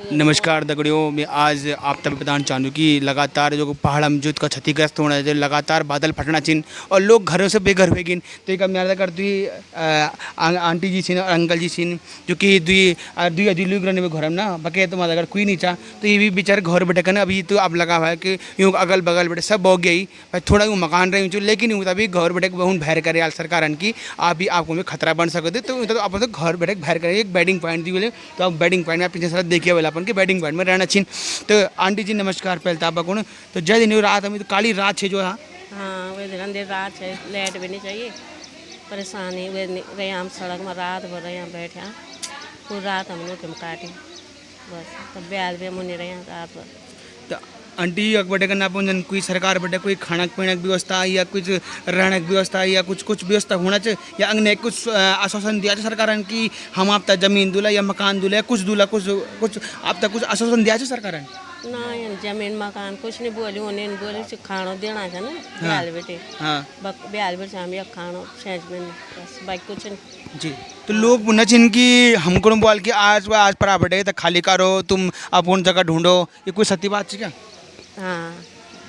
नमस्कार दगड़ियों, मैं आज आप तक बताना चाहूँ कि लगातार जो पहाड़ अमजूद का क्षतिग्रस्त होना है, लगातार बादल फटना चिन और लोग घरों से बेघर हुए गिन। तो एक मेरा करती आंटी जी छिन और अंकल जी छिन जो कि दुई दुई अदिलू ग्रहण में घर ना बके तो अगर कोई नहीं चाह तो ये भी बेचारे घर बैठे करना अभी तो अब लगा हुआ है कि यूँ अगल बगल बैठे सब हो गई भाई थोड़ा यूँ मकान रही हूँ लेकिन यूँ अभी घर बैठे बहुत भैर करे यार सरकार की आप भी आपको में खतरा बन सकते तो आप तो घर बैठे भैर करें एक बैटिंग पॉइंट दी बोले तो आप बैटिंग पॉइंट में पीछे सारा देखिए वाला अपन के बैटिंग पॉइंट में रहना छिन। तो आंटी जी नमस्कार पहले तो आप तो जय दिन रात हमें तो काली रात है जो है हाँ वही दिन अंधेर रात है, लाइट भी नहीं चाहिए, परेशानी वे रहे हम सड़क में रात भर रहे बैठे हैं पूरी रात हम लोग हम काटी बस तब ब्याल भी मुनि रहे हैं रात भर। तो आंटी बटे करना अपन कोई सरकार बटे कोई खाना पीने की व्यवस्था या कुछ रहने की व्यवस्था या कुछ कुछ व्यवस्था होना चाहिए या अन्य कुछ आश्वासन दिया सरकार की हम आप तक जमीन दूला या मकान दूला कुछ दूला कुछ कुछ आप तक कुछ आश्वासन दिया सरकार ना जमीन मकान कुछ नहीं बोली उन्हें बोली खाना देना है ना ब्याल बेटे हाँ ब्याल बेटे हम एक खाना सेंच में बस बाकी कुछ नहीं जी। तो लोग न चिन की हमको बोल कि आज प्रॉपर्टी तो खाली करो तुम अपन जगह ढूंढो ये कोई सत्य बात है क्या? हाँ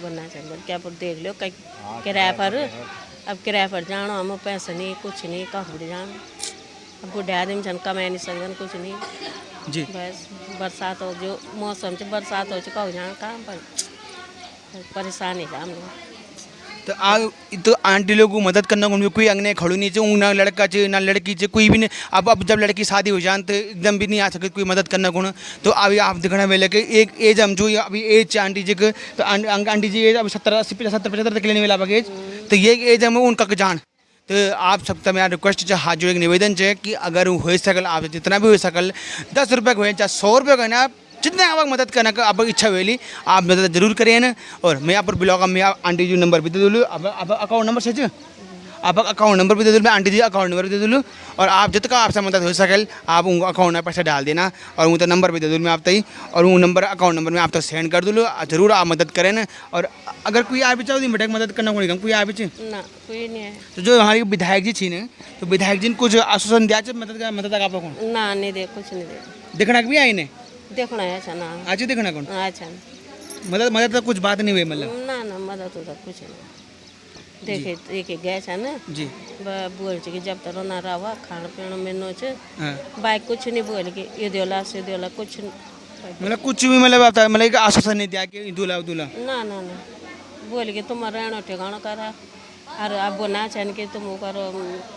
बनना चाहिए बोल क्या पर देख लो कहीं किराए पर अब किराए पर जानो हम पैसे नहीं कुछ नहीं कहाँ जान अब बुढ़े आदमी जन कमा नहीं सकते कुछ नहीं जी। बस बरसात हो जो मौसम से बरसात हो चुका हो जाए काम पर परेशानी है हम लोग। तो आंटी लोगों को मदद करना उनमें कोई अंगने खड़ू नहीं चाहिए ना लड़का चाहिए ना लड़की चाहिए कोई भी नहीं। अब जब लड़की शादी हो जाए तो एकदम भी नहीं आ सके कोई मदद करना गुण। तो अभी आप दिखने में लेके एक एज हम जो अभी एज आंटी जी के तो आंटी जी एज अभी 70-75 तक लेने वाला एज तो ये एज हम उनका जान। तो आप सबसे मेरा रिक्वेस्ट है हाथ जो एक निवेदन है कि अगर हो सकल आप जितना भी हो सकल 10 रुपये को चाहे 100 रुपये का ना जितने आप मदद करना का आप इच्छा हुई आप मदद जरूर करिए ना। और मैं यहाँ पर ब्लॉग में आप आंटी जी नंबर भी दे दूँ आप अकाउंट नंबर सच आप अकाउंट नंबर भी दे दूँ मैं आंटी जी अकाउंट नंबर भी दे दूँ और आप जितना आपसे मदद हो सके आप उनको अकाउंट में पैसा डाल देना और उनका नंबर भी दे दूँ मैं आप तक और वो नंबर अकाउंट नंबर में आप तक सेंड कर दूँ जरूर आप मदद करें ना। और अगर कोई आ भी चाहो बेटा मदद करना कोई आ भी ना कोई नहीं है तो जो हमारी विधायक जी थी ना तो विधायक जी ने कुछ आश्वासन दिया मदद आप ना नहीं दे कुछ नहीं दे देखना भी आई ने देखना है अच्छा ना आज ही देखना कौन अच्छा मदद तो कुछ बात नहीं हुई मतलब ना मदद उधर कुछ नहीं देखे देखे गए छे ना जी बोल कि जब तक ना रहा खाना पीना में नो छे हाँ। बाइक कुछ नहीं बोल के ये देला से देला कुछ मतलब कुछ भी मतलब आता मतलब आश्वासन नहीं दिया कि दूल्हा दूल्हा ना बोल के तुम रहना ठिकाना करा और अब बोलना चाहिए कि तुम करो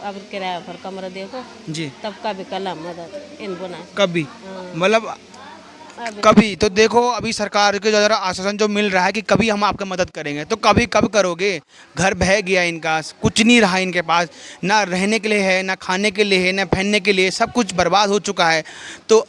अब किराया पर कमरा देखो जी तब कभी कला मदद इन बोना कभी मतलब कभी तो देखो अभी सरकार के जो जरा आश्वासन जो मिल रहा है कि कभी हम आपका मदद करेंगे तो कभी कब करोगे। घर बह गया इनका कुछ नहीं रहा इनके पास ना रहने के लिए है ना खाने के लिए है ना पहनने के लिए सब कुछ बर्बाद हो चुका है। तो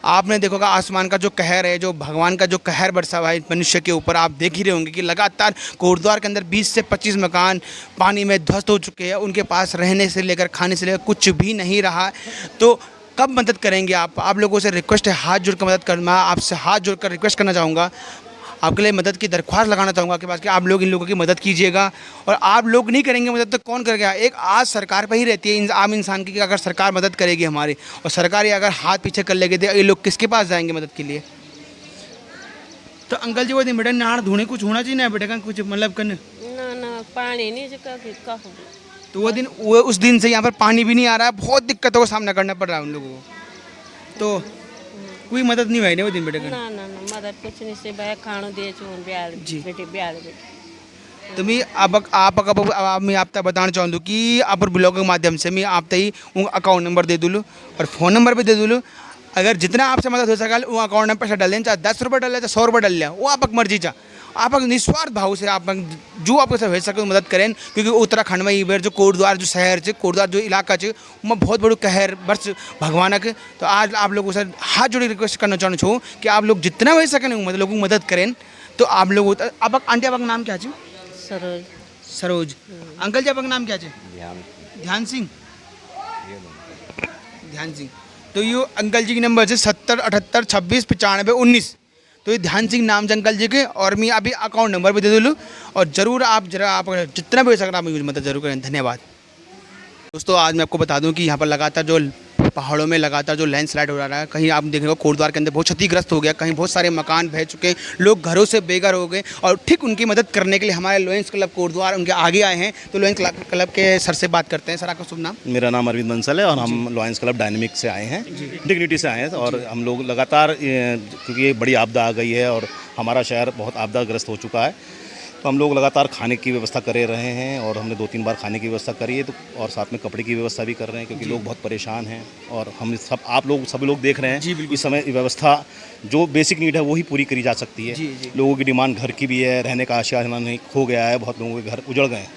आपने देखोगा आसमान का जो कहर है जो भगवान का जो कहर बरसा हुआ है मनुष्य के ऊपर आप देख ही रहे होंगे कि लगातार कोटद्वार के अंदर 20 से 25 मकान पानी में ध्वस्त हो चुके हैं। उनके पास रहने से लेकर खाने से लेकर कुछ भी नहीं रहा। तो कब मदद करेंगे आप लोगों से रिक्वेस्ट है हाथ जोड़कर मदद करना। आपसे हाथ जोड़कर रिक्वेस्ट करना चाहूँगा आपके लिए मदद की दरख्वास्त लगाना चाहूँगा आपके पास कि आप लोग इन लोगों की मदद कीजिएगा। और आप लोग नहीं करेंगे मदद तो कौन करेगा। एक आज सरकार पर ही रहती है आम इंसान की कि अगर सरकार मदद करेगी हमारी और सरकार ये अगर हाथ पीछे कर लेगी तो ये लोग किसके पास जाएंगे मदद के लिए। तो अंकल जी वो दिन बेटा नहाड़ धोने कुछ होना चाहिए ना बेटा कुछ मतलब करने ना पानी नहीं तो वो दिन वो उस दिन से यहाँ पर पानी भी नहीं आ रहा है। बहुत दिक्कतों का सामना करना पड़ रहा है उन लोगों को। तो कोई मदद नहीं हुई वो दिन बेटे ना मदद कुछ नहीं से भाई खाना दे चुन ब्याल बेटे ब्याल बेटे तो मैं अब मैं आप तक बताना चाहूँ कि आप ब्लॉग के माध्यम से मैं आप तक अकाउंट नंबर दे दूँ और फ़ोन नंबर भी दे दूँ। अगर जितना आपसे मदद हो सके वो अकाउंट में पैसा डाल दें चाहे 10 रुपये डाल चाहे 100 रुपये डाल लिया वो आप मर्जी चाह आप निस्वार्थ भाव से आप जो आपको हो सके मदद करें। क्योंकि उत्तराखंड में ये जो कोटद्वार जो शहर है कोटद्वार जो इलाका है वहाँ बहुत बड़ो कहर बर्स भगवान के। तो आज आप लोगों से हाथ जोड़ी रिक्वेस्ट करना चाहूँ छूँ कि आप लोग जितना हो सकें मतलब लोगों की मदद करें। तो आप लोग आप आंटी आपका नाम क्या है? सरोज। अंकल जी आपका नाम क्या है? ध्यान सिंह। तो ये अंकल जी की नंबर है 70 78 26 95 19। तो ये ध्यान सिंह नाम अंकल जी के और मैं अभी अकाउंट नंबर भी दे दूँ और ज़रूर आप जितना भी हो सकता आप मुझे मदद जरूर करें। धन्यवाद दोस्तों। आज मैं आपको बता दूं कि यहाँ पर लगातार जो पहाड़ों में लगातार जो लैंडस्लाइड हो रहा है, कहीं आप देखेंगे कोटद्वार के अंदर बहुत क्षतिग्रस्त हो गया, कहीं बहुत सारे मकान बह चुके हैं, लोग घरों से बेघर हो गए, और ठीक उनकी मदद करने के लिए हमारे लॉयंस क्लब कोटद्वार उनके आगे आए हैं। तो लॉयंस क्लब के सर से बात करते हैं। सर, आपका शुभ नाम? मेरा नाम अरविंद बंसल है और हम लॉयंस क्लब डायनेमिक से आए हैं, डिग्निटी से आए हैं। और हम लोग लगातार, क्योंकि ये बड़ी आपदा आ गई है और हमारा शहर बहुत आपदाग्रस्त हो चुका है, तो हम लोग लगातार खाने की व्यवस्था कर रहे हैं और हमने 2-3 बार खाने की व्यवस्था करी है, तो और साथ में कपड़े की व्यवस्था भी कर रहे हैं, क्योंकि लोग बहुत परेशान हैं। और हम सब, आप लोग सभी लोग देख रहे हैं इस समय व्यवस्था जो बेसिक नीड है वो ही पूरी करी जा सकती है। लोगों की डिमांड घर की भी है, रहने का आशियाना नहीं खो गया है, बहुत लोगों के घर उजड़ गए हैं।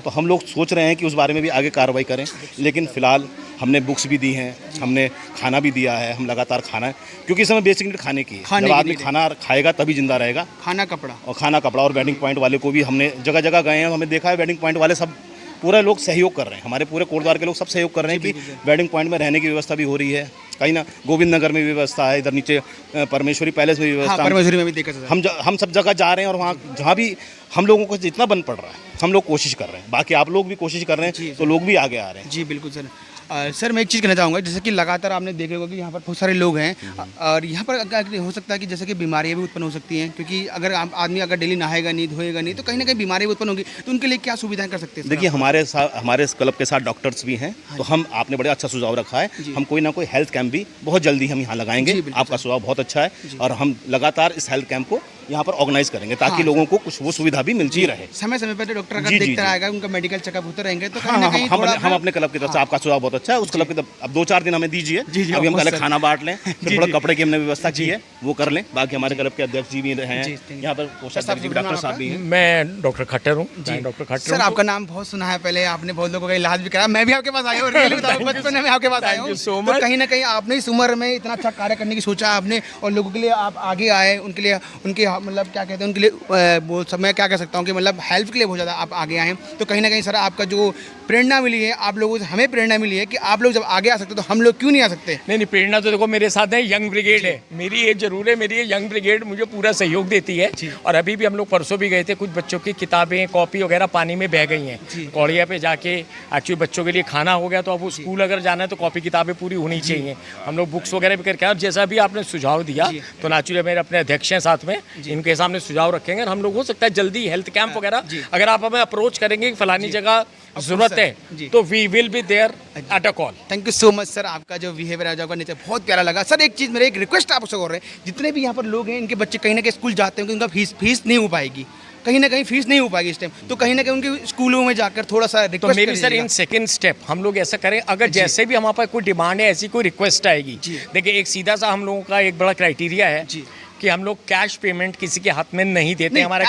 तो हम लोग सोच रहे हैं कि उस बारे में भी आगे कार्रवाई करें, लेकिन फ़िलहाल हमने बुक्स भी दी हैं, हमने खाना भी दिया है, हम लगातार खाना है, क्योंकि इस समय बेसिक नीड खाने की है। जब आदमी खाना खाएगा तभी जिंदा रहेगा। खाना कपड़ा और वेडिंग पॉइंट वाले को भी हमने जगह जगह गए हैं, हमें देखा है वेडिंग पॉइंट वाले सब पूरे लोग सहयोग कर रहे हैं, हमारे पूरे कोटद्वार के लोग सब सहयोग कर रहे हैं कि वेडिंग पॉइंट में रहने की व्यवस्था भी हो रही है। कहीं ना गोविंद नगर में भी व्यवस्था है, इधर नीचे परमेश्वरी पैलेस में भी व्यवस्था, परमेश्वरी में भी देखा जाता है। हम सब जगह जा रहे हैं और वहाँ जहाँ भी हम लोगों को जितना बन पड़ रहा है हम लोग कोशिश कर रहे हैं। बाकी आप लोग भी कोशिश कर रहे हैं, तो लोग भी आगे आ रहे हैं। जी बिल्कुल सर। सर, मैं एक चीज़ कहना चाहूँगा, जैसे कि लगातार आपने देखे होगा कि यहाँ पर बहुत सारे लोग हैं, और यहाँ पर अगर हो सकता है कि जैसे कि बीमारियाँ भी उत्पन्न हो सकती हैं, क्योंकि अगर आदमी अगर डेली नहाएगा नहीं, धोएगा नहीं, तो कहीं ना कहीं बीमारी उत्पन्न होगी। तो उनके लिए क्या सुविधाएं कर सकते हैं? देखिए, हमारे क्लब के साथ डॉक्टर्स भी हैं, तो हम आपने बड़े अच्छा सुझाव रखा है, हम कोई ना कोई हेल्थ कैंप भी बहुत जल्दी हम यहाँ लगाएंगे। आपका सुझाव बहुत अच्छा है और हम लगातार इस हेल्थ कैंप को यहाँ पर ऑर्गेनाइज करेंगे, ताकि लोगों को कुछ वो सुविधा भी मिलती रहे। समय समय पर डॉक्टर अगर देखते रहेगा, उनका मेडिकल चेकअप होते रहेंगे, तो हाँ, हम अपने क्लब की तरफ से, आपका सुझाव बहुत अच्छा है, उस क्लब की तरफ अब 2-4 दिन हमें दीजिए। अभी हम पहले खाना बांट लें, फिर थोड़ा कपड़े की हमने व्यवस्था की है वो कर लें। बाकी हमारे क्लब के अध्यक्ष जी भी हैं यहाँ पर, डॉक्टर साहब भी हैं। मैं डॉक्टर खट्टर हूँ। डॉक्टर खट्टर सर, आपका नाम बहुत सुना है, पहले आपने बहुत लोगों का इलाज भी करा, मैं भी आपके पास आया हूँ, बचपन में आपके पास आया हूँ। तो कहीं ना कहीं आपने इस उम्र में इतना अच्छा कार्य करने की सोचा आपने, और लोगों के लिए आप आगे आए, उनके लिए उनके मतलब क्या कहते हैं, उनके लिए वो सब मैं क्या कह सकता हूँ कि मतलब हेल्प के लिए बहुत ज़्यादा आप आगे आए हैं। तो कहीं ना कहीं सर, आपका जो प्रेरणा मिली है, आप लोगों से हमें प्रेरणा मिली है कि आप लोग जब आगे आ सकते तो हम लोग क्यों नहीं आ सकते? नहीं, प्रेरणा तो देखो मेरे साथ है, यंग ब्रिगेड है। मेरी एज जरूर है, मेरी यंग ब्रिगेड मुझे पूरा सहयोग देती है। और अभी भी हम लोग परसों भी गए थे, कुछ बच्चों की किताबें कॉपी वगैरह पानी में बह गई हैं कौड़िया पे जाके। एक्चुअली बच्चों के लिए खाना हो गया, तो अब वो स्कूल अगर जाना है तो कॉपी किताबें पूरी होनी चाहिए। हम लोग बुक्स वगैरह भी करके, और जैसा भी आपने सुझाव दिया, तो नेचुरली मेरे अपने अध्यक्ष हैं साथ में, इनके सामने सुझाव रखेंगे और हम लोग हो सकता है जल्दी हेल्थ कैंप वगैरह अगर आप हमें अप्रोच करेंगे कि फलानी जगह जरूरत है, तो we will be there at a call. Thank you so much sir, आपका जो बिहेवियर है, आपका नेचर बहुत प्यारा लगा। सर, एक चीज़, मेरे एक रिक्वेस्ट आपसे कर रहे हैं, जितने भी यहाँ पर लोग हैं, इनके बच्चे कहीं ना कहीं स्कूल जाते हैं, उनका फीस नहीं हो पाएगी, कहीं ना कहीं फीस नहीं हो पाएगी इस टाइम, तो कहीं ना कहीं उनके स्कूलों में जाकर थोड़ा सा रिक्वेस्ट। तो मेरी सर इन सेकंड स्टेप हम लोग ऐसा करें, अगर जैसे भी हमारे पास कोई डिमांड है, ऐसी कोई रिक्वेस्ट आएगी, देखिए एक सीधा सा हम लोगों का एक बड़ा क्राइटेरिया है कि हम लोग कैश पेमेंट किसी के हाथ में नहीं देते। हमारा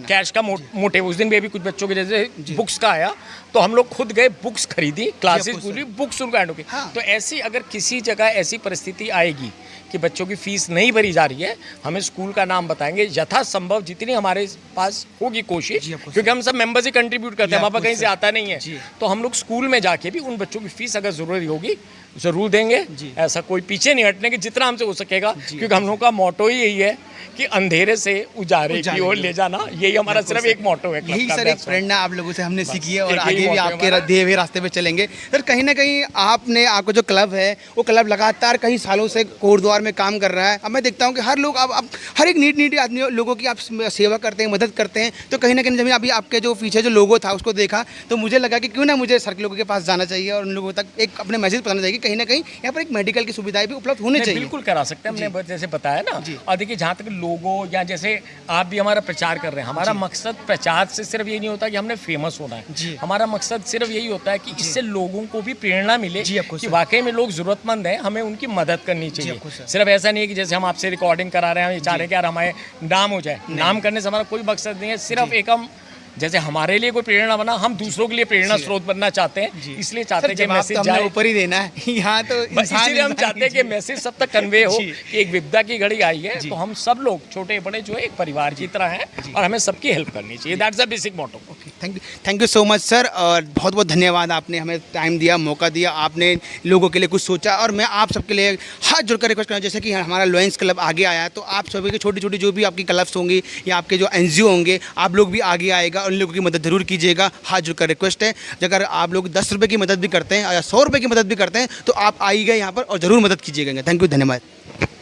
कैश का मोटिव, उस दिन भी अभी कुछ बच्चों के जैसे बुक्स का आया, तो हम लोग खुद गए, बुक्स खरीदी, क्लासेस पूरी, बुक्स उनको एंड हो गई। तो ऐसी अगर किसी जगह ऐसी परिस्थिति आएगी कि बच्चों की फीस नहीं भरी जा रही है, हमें स्कूल का नाम बताएंगे, यथासंभव जितनी हमारे पास होगी कोशिश, क्योंकि हम सब मेंबर्स ही कंट्रीब्यूट करते हैं, वहाँ पर कहीं से आता नहीं है, तो हम लोग स्कूल में जाके भी उन बच्चों की फीस अगर जरूरी होगी जरूर देंगे। ऐसा कोई पीछे नहीं हटने के, जितना हमसे हो सकेगा, क्योंकि हम लोगों का मोटो ही यही है कि अंधेरे से उजारे की ओर ले जाना, यही हमारा सिर्फ एक मोटो है। यही सर एक प्रेरणा आप लोगों से हमने सीखी है, और आगे भी आपके दिए हुए रास्ते पे चलेंगे। सर, कहीं ना कहीं आपका जो क्लब है, वो क्लब लगातार कई सालों से कोटद्वार में काम कर रहा है। अब मैं देखता हूँ कि हर लोग आप हर एक नीडी आदमी लोगों की आप सेवा करते हैं, मदद करते हैं। तो कहीं ना कहीं जब अभी आपके जो पीछे जो लोगो था उसको देखा, तो मुझे लगा कि क्यों ना मुझे सर के लोगों के पास जाना चाहिए और उन लोगों तक एक अपने मैसेज पहुंचाना चाहिए कि कहीं ना कहीं यहाँ पर एक मेडिकल की सुविधाएं भी उपलब्ध होनी चाहिए। बिल्कुल करा सकते हैं, हमने जैसे बताया ना। और देखिए, जहाँ तक लोगो या जैसे आप भी हमारा प्रचार कर रहे हैं, हमारा मकसद प्रचार से सिर्फ ये नहीं होता कि हमने फेमस होना है, हमारा मकसद सिर्फ यही होता है कि इससे लोगों को भी प्रेरणा मिले कि वाकई में लोग जरूरतमंद हैं, हमें उनकी मदद करनी चाहिए। सिर्फ ऐसा नहीं है कि जैसे हम आपसे रिकॉर्डिंग करा रहे हैं, हम ये चाह रहे हैं कि यार हमारे नाम हो जाए, नाम करने से हमारा कोई मकसद नहीं है। सिर्फ एक हम जैसे हमारे लिए कोई प्रेरणा बना, हम दूसरों के लिए प्रेरणा स्रोत बनना चाहते हैं, इसलिए चाहते हैं कि मैसेज जाए ऊपर ही देना है यहाँ, तो इसलिए हम चाहते हैं कि मैसेज सब तक कन्वे हो कि एक विपदा की घड़ी आई है, तो हम सब लोग छोटे बड़े जो है एक परिवार की तरह हैं और हमें सबकी हेल्प करनी चाहिए। That's the basic motto. Thank you so much sir, और बहुत बहुत धन्यवाद, आपने हमें टाइम दिया, मौका दिया, आपने लोगों के लिए कुछ सोचा। और मैं आप सबके लिए हाथ जोड़कर रिक्वेस्ट करना, जैसे कि हमारा लॉयंस क्लब आगे आया है, तो आप सभी की छोटी छोटी जो भी आपकी क्लब्स होंगी या आपके जो NGO होंगे, आप लोग भी आगे आएगा और उन लोगों की मदद ज़रूर कीजिएगा। हाथ जोड़कर रिक्वेस्ट है, अगर आप लोग 10 रुपये की मदद भी करते हैं या 100 रुपये की मदद भी करते हैं तो आप आइएगा यहाँ पर और ज़रूर मदद कीजिएगा। थैंक यू, धन्यवाद।